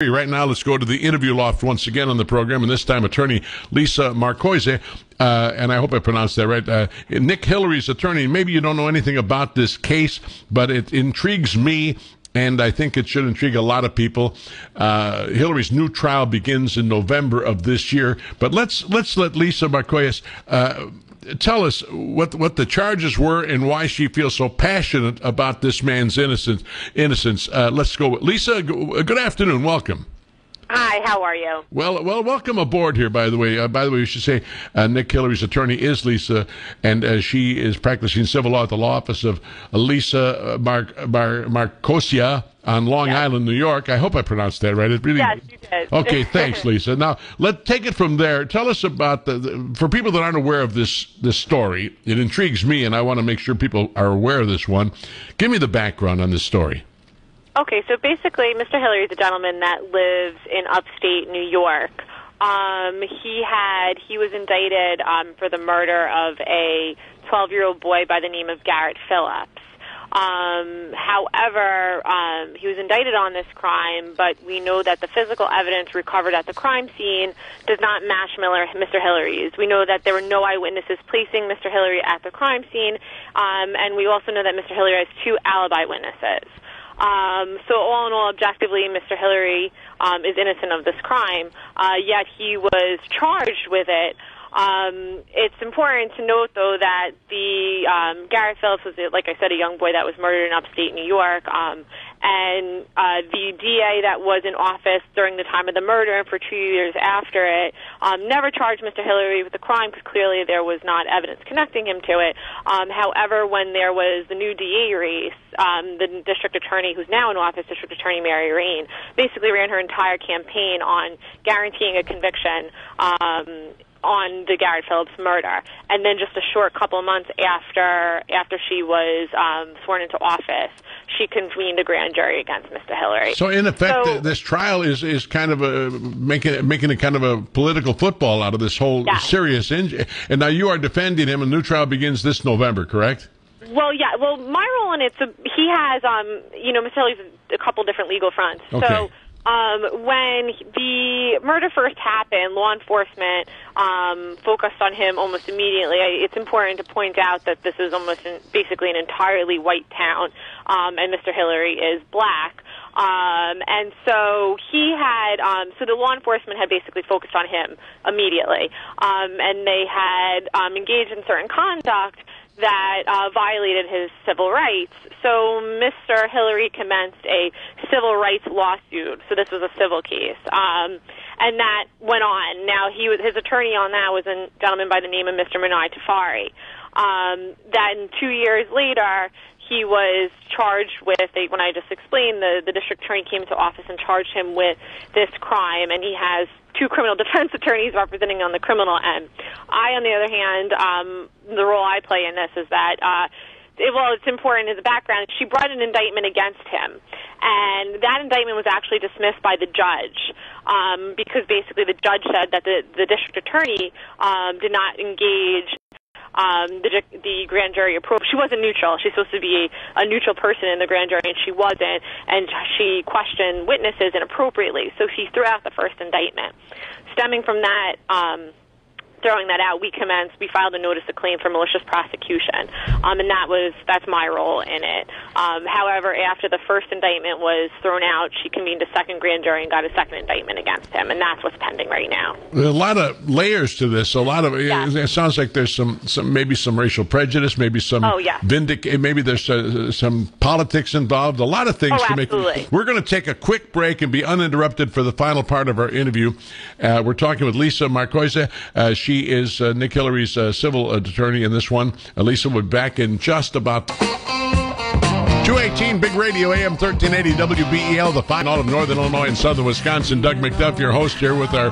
Right now, let's go to the interview loft once again on the program, and this time attorney Lisa Marcoccia, and I hope I pronounced that right, Nick Hillary's attorney. Maybe you don't know anything about this case, but it intrigues me, and I think it should intrigue a lot of people. Hillary's new trial begins in November of this year, but let's let Lisa Marcoccia tell us what the charges were and why she feels so passionate about this man's innocence. Let's go. Lisa, good afternoon. Welcome. Hi, how are you? Well, welcome aboard here, by the way. We should say Nick Hillary's attorney is Lisa, and she is practicing civil law at the law office of Lisa Marcoccia on Long Island, New York. I hope I pronounced that right. Yes, you did. Okay, thanks, Lisa. Now, let's take it from there. Tell us about for people that aren't aware of this story. It intrigues me, and I want to make sure people are aware of this one. Give me the background on this story. Okay, so basically, Mr. Hillary is a gentleman that lives in upstate New York. He was indicted for the murder of a 12-year-old boy by the name of Garrett Phillips. However, he was indicted on this crime, but we know that the physical evidence recovered at the crime scene does not match Mr. Hillary's. We know that there were no eyewitnesses placing Mr. Hillary at the crime scene, and we also know that Mr. Hillary has 2 alibi witnesses. So all in all, objectively, Mr. Hillary is innocent of this crime, yet he was charged with it. It's important to note, though, that the Garrett Phillips was, like I said, a young boy that was murdered in upstate New York, and the DA that was in office during the time of the murder and for 2 years after it never charged Mr. Hillary with the crime because clearly there was not evidence connecting him to it. However, when there was the new DA race, the district attorney who's now in office, District Attorney Mary Rain, basically ran her entire campaign on guaranteeing a conviction on the Garrett Phillips murder. And then just a short couple of months after she was sworn into office, she convened a grand jury against Mr. Hillary. So in effect, this trial is kind of making it kind of a political football out of this whole serious injury. And now you are defending him. A new trial begins this November, correct? Well, yeah. Well, my role in it, so he has, Mr. Hillary's a couple different legal fronts. Okay. So when the murder first happened, law enforcement focused on him almost immediately. It's important to point out that this is basically an entirely white town, and Mr. Hillary is black. And so he had, so the law enforcement had basically focused on him immediately, and they had engaged in certain conduct that violated his civil rights. So Mr. Hillary commenced a civil rights lawsuit. So this was a civil case. And that went on. Now, his attorney on that was a gentleman by the name of Mr. Manai Tafari. Then 2 years later, he was charged with, when I just explained, the district attorney came into office and charged him with this crime, and he has 2 criminal defense attorneys representing on the criminal end. I, on the other hand, the role I play in this is that, it's important as a background, she brought an indictment against him, and that indictment was actually dismissed by the judge, because basically the judge said that the district attorney did not engage the grand jury approach. She wasn't neutral. She's supposed to be a neutral person in the grand jury, and she wasn't, and she questioned witnesses inappropriately. So she threw out the first indictment. Stemming from that, throwing that out, we filed a notice of claim for malicious prosecution, and that's my role in it. However, after the first indictment was thrown out, she convened a second grand jury and got a second indictment against him, and that's what's pending right now. There's a lot of layers to this. It sounds like there's maybe some racial prejudice, maybe some maybe there's some politics involved. A lot of things to make. We're going to take a quick break and be uninterrupted for the final part of our interview. We're talking with Lisa Marcoccia. She is Nick Hillary's civil attorney in this one. Lisa will be back in just about 218 Big Radio, AM 1380 WBEL, the fine all of Northern Illinois and Southern Wisconsin. Doug McDuff, your host here with our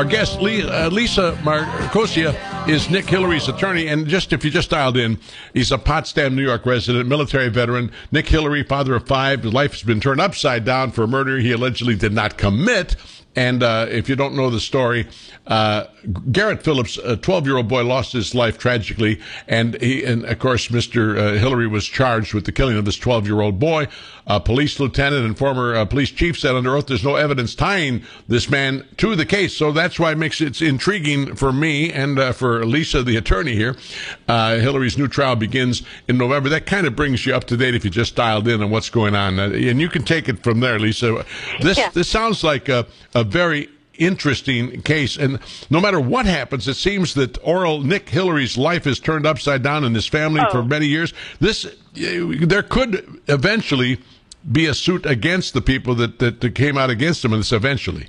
guest, Lisa Marcoccia, is Nick Hillary's attorney. And if you just dialed in, he's a Potsdam, New York resident, military veteran. Nick Hillary, father of 5. His life has been turned upside down for a murder he allegedly did not commit. And if you don't know the story, Garrett Phillips, a 12-year-old boy, lost his life tragically, and of course, Mr. Hillary was charged with the killing of this 12-year-old boy. A police lieutenant and former police chief said under oath there's no evidence tying this man to the case. So that's why it makes it intriguing for me and for Lisa, the attorney here. Hillary's new trial begins in November. That kind of brings you up to date if you just dialed in on what's going on. And you can take it from there, Lisa. This sounds like a very interesting case, and no matter what happens, it seems that Nick Hillary's life is turned upside down in his family for many years. There could eventually be a suit against the people that came out against him in this eventually.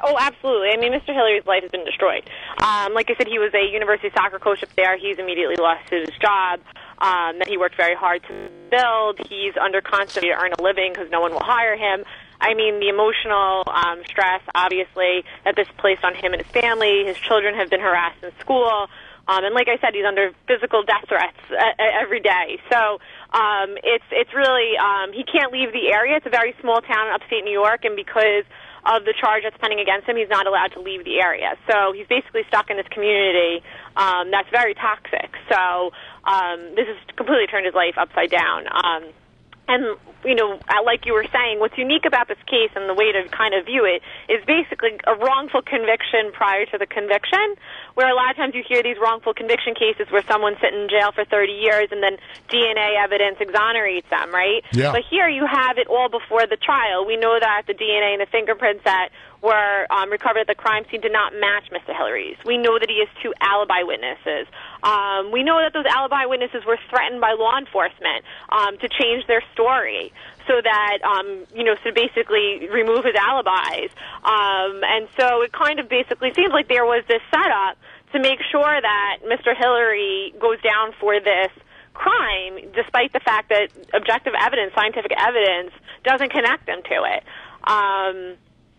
Oh, absolutely. I mean, Mr. Hillary's life has been destroyed. Like I said, he was a university soccer coach up there. He's immediately lost his job that he worked very hard to build. He's under constant to earn a living because no one will hire him. I mean, the emotional stress, obviously, that this placed on him and his family. His children have been harassed in school. And like I said, he's under physical death threats every day. So it's really, he can't leave the area. It's a very small town in upstate New York, and because of the charge that's pending against him, he's not allowed to leave the area. So he's basically stuck in this community that's very toxic. So this has completely turned his life upside down. And, you know, like you were saying, what's unique about this case and the way to kind of view it is basically a wrongful conviction prior to the conviction, where a lot of times you hear these wrongful conviction cases where someone's sitting in jail for 30 years and then DNA evidence exonerates them, right? Yeah. But here you have it all before the trial. We know that the DNA and the fingerprints that were recovered at the crime scene did not match Mr. Hillary's. We know that he has 2 alibi witnesses. We know that those alibi witnesses were threatened by law enforcement to change their story so that, to basically remove his alibis. And so it kind of basically seems like there was this setup to make sure that Mr. Hillary goes down for this crime, despite the fact that objective evidence, scientific evidence, doesn't connect them to it.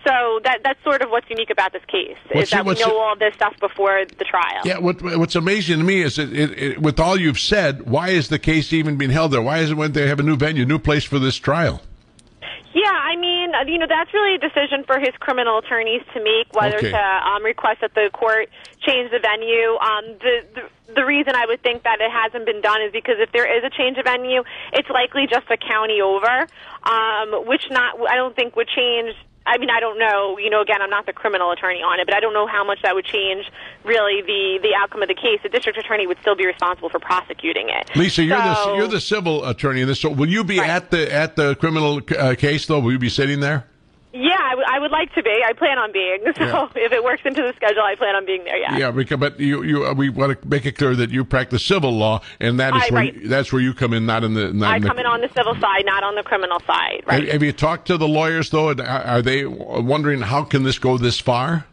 So that's sort of what's unique about this case, is that we know all this stuff before the trial. Yeah, what's amazing to me is that with all you've said, why is the case even being held there? Why is it when they have a new venue, new place for this trial? Yeah, I mean, that's really a decision for his criminal attorneys to make, whether to request that the court change the venue. The reason I would think that it hasn't been done is because if there is a change of venue, it's likely just a county over, which I don't think would change. I mean, I don't know. Again, I'm not the criminal attorney on it, but I don't know how much that would change, really, the outcome of the case. The district attorney would still be responsible for prosecuting it. Lisa, you're the civil attorney in this. So will you be at the criminal case, though? Will you be sitting there? Yeah, I would like to be. I plan on being. So if it works into the schedule, I plan on being there. Yeah. Yeah, but we want to make it clear that you practice civil law, and that is that's where you come in, not in the. I come in on the civil side, not on the criminal side. Right. Have you talked to the lawyers though? Are they wondering how can this go this far?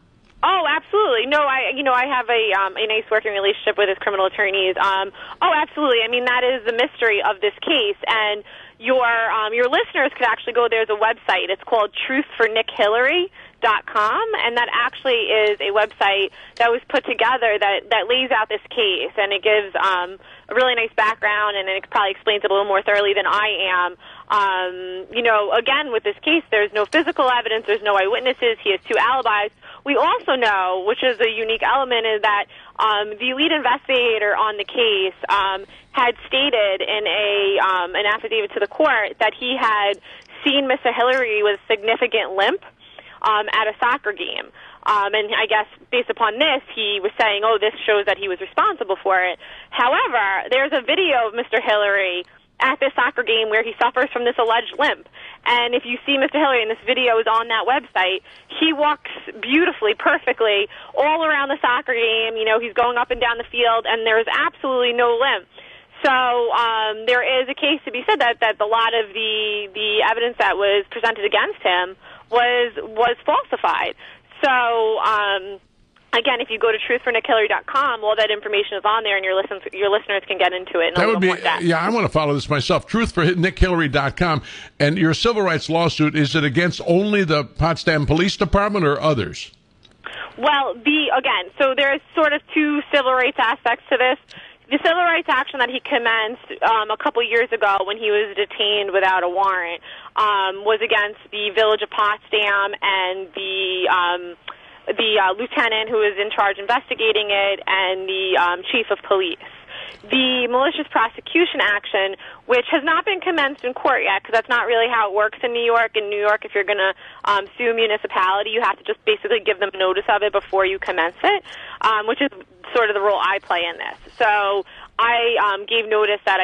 Oh, absolutely. No, I have a nice working relationship with his criminal attorneys. Absolutely. I mean, that is the mystery of this case, and your listeners could actually go. There's a website. It's called truthfornickhillary.com, and that actually is a website that was put together that lays out this case, and it gives a really nice background, and it probably explains it a little more thoroughly than I am. Again, with this case, there's no physical evidence, there's no eyewitnesses, he has 2 alibis. We also know, which is a unique element, is that the lead investigator on the case had stated in an affidavit to the court that he had seen Mr. Hillary with a significant limp at a soccer game. And I guess based upon this, he was saying, this shows that he was responsible for it. However, there's a video of Mr. Hillary at this soccer game where he suffers from this alleged limp. And if you see Mr. Hillary, and this video is on that website, he walks beautifully, perfectly, all around the soccer game. He's going up and down the field, and there's absolutely no limp. So there is a case to be said that a lot of the evidence that was presented against him was falsified. So again, if you go to truthfornickhillary.com, all that information is on there, and your listeners can get into it. That would be, I want to follow this myself. Truthfornickhillary.com, and your civil rights lawsuit, is it against only the Potsdam Police Department or others? Well, so there's sort of 2 civil rights aspects to this. the civil rights action that he commenced a couple years ago when he was detained without a warrant was against the Village of Potsdam and the lieutenant who was in charge investigating it and the chief of police. The malicious prosecution action, which has not been commenced in court yet, because that's not really how it works in New York. In New York, if you're going to sue a municipality, you have to just basically give them notice of it before you commence it, which is sort of the role I play in this. So I gave notice that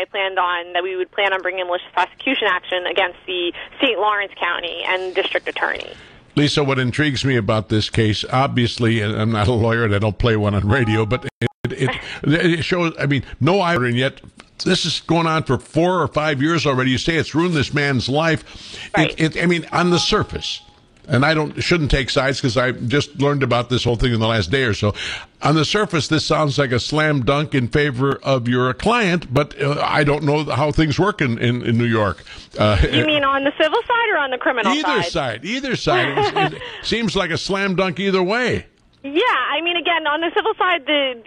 we would plan on bringing a malicious prosecution action against the St. Lawrence County and district attorney. Lisa, what intrigues me about this case, obviously, and I'm not a lawyer and I don't play one on radio, but it shows, I mean, no irony, and yet this is going on for 4 or 5 years already. You say it's ruined this man's life. Right. I mean, on the surface, and shouldn't take sides because I just learned about this whole thing in the last day or so. On the surface, this sounds like a slam dunk in favor of your client, but I don't know how things work in New York. You mean on the civil side or on the criminal side? Either side. It seems like a slam dunk either way. Yeah, I mean, again, on the civil side, the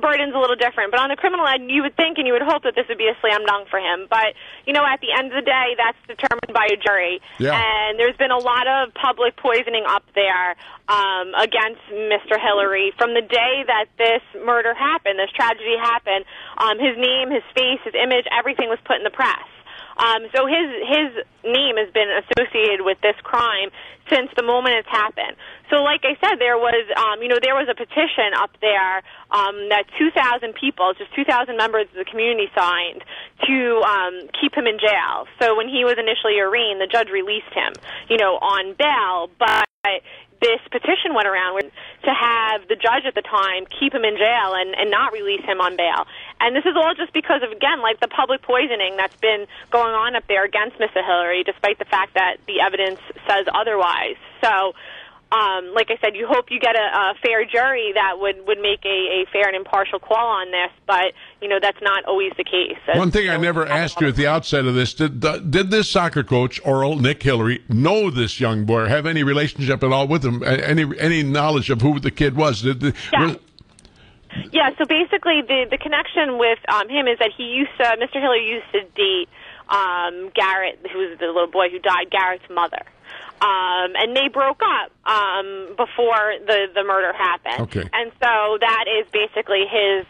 burden's a little different. But on the criminal end, you would think and you would hope that this would be a slam dunk for him. But, at the end of the day, that's determined by a jury. Yeah. And there's been a lot of public poisoning up there against Mr. Hillary. From the day that this murder happened, this tragedy happened, his name, his face, his image, everything was put in the press. So his name has been associated with this crime since the moment it's happened. So, like I said, there was a petition up there that 2,000 people, just 2,000 members of the community signed to keep him in jail. So when he was initially arraigned, the judge released him, on bail, but this petition went around to have the judge at the time keep him in jail and not release him on bail. And this is all just because of, again, like the public poisoning that's been going on up there against Mr. Hillary, despite the fact that the evidence says otherwise. So, like I said, you hope you get a fair jury that would make a fair and impartial call on this, but, that's not always the case. One thing I never asked you at the outset of this, did this soccer coach, Oral Nick Hillary, know this young boy or have any relationship at all with him, any knowledge of who the kid was? Yeah, so basically the connection with him is that Mr. Hillary used to date Garrett, who was the little boy who died, Garrett's mother. And they broke up before the murder happened. Okay. And so that is basically his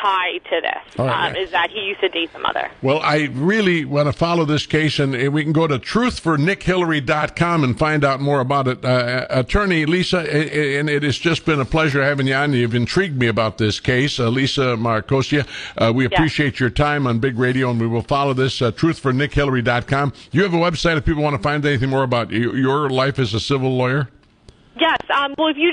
tie to this, right. Is that he used to date the mother. Well, I really want to follow this case, and we can go to truthfornickhillary.com and find out more about it. Attorney Lisa, and it has just been a pleasure having you on. You've intrigued me about this case. Lisa Marcoccia, we appreciate your time on Big Radio, and we will follow this, truthfornickhillary.com. Do you have a website if people want to find anything more about your life as a civil lawyer? Yes. Well, if you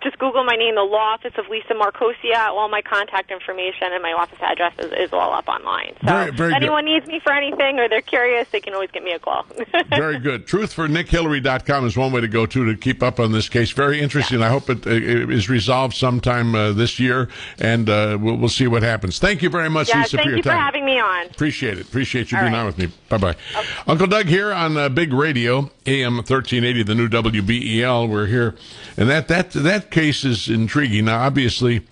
just Google my name, the Law Office of Lisa Marcoccia, all my contact information and my office address is all up online. So if anyone needs me for anything or they're curious, they can always give me a call. Very good. Truthfornickhillary.com is one way to go to keep up on this case. Very interesting. Yeah. I hope it is resolved sometime this year, and we'll see what happens. Thank you very much, Lisa, for your time. Thank you for having me on. Appreciate it. Appreciate you being on with me. Bye-bye. Okay. Uncle Doug here on Big Radio, AM 1380, the new WBEL. We're here, and that case is intriguing. Now, obviously,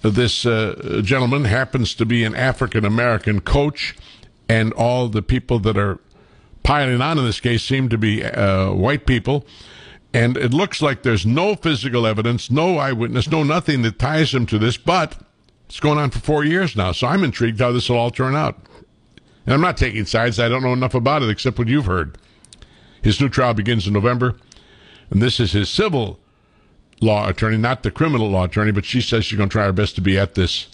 this gentleman happens to be an African-American coach, and all the people that are piling on in this case seem to be white people, and it looks like there's no physical evidence, no eyewitness, no nothing that ties him to this, but it's going on for 4 years now, so I'm intrigued how this will all turn out. And I'm not taking sides. I don't know enough about it except what you've heard. His new trial begins in November, and this is his civil law attorney, not the criminal law attorney, but she says she's going to try her best to be at this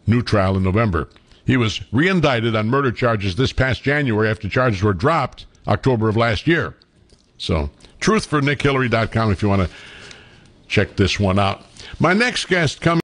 new trial in November. He was re-indicted on murder charges this past January after charges were dropped October of last year. So, truthfornickhillary.com if you want to check this one out. My next guest coming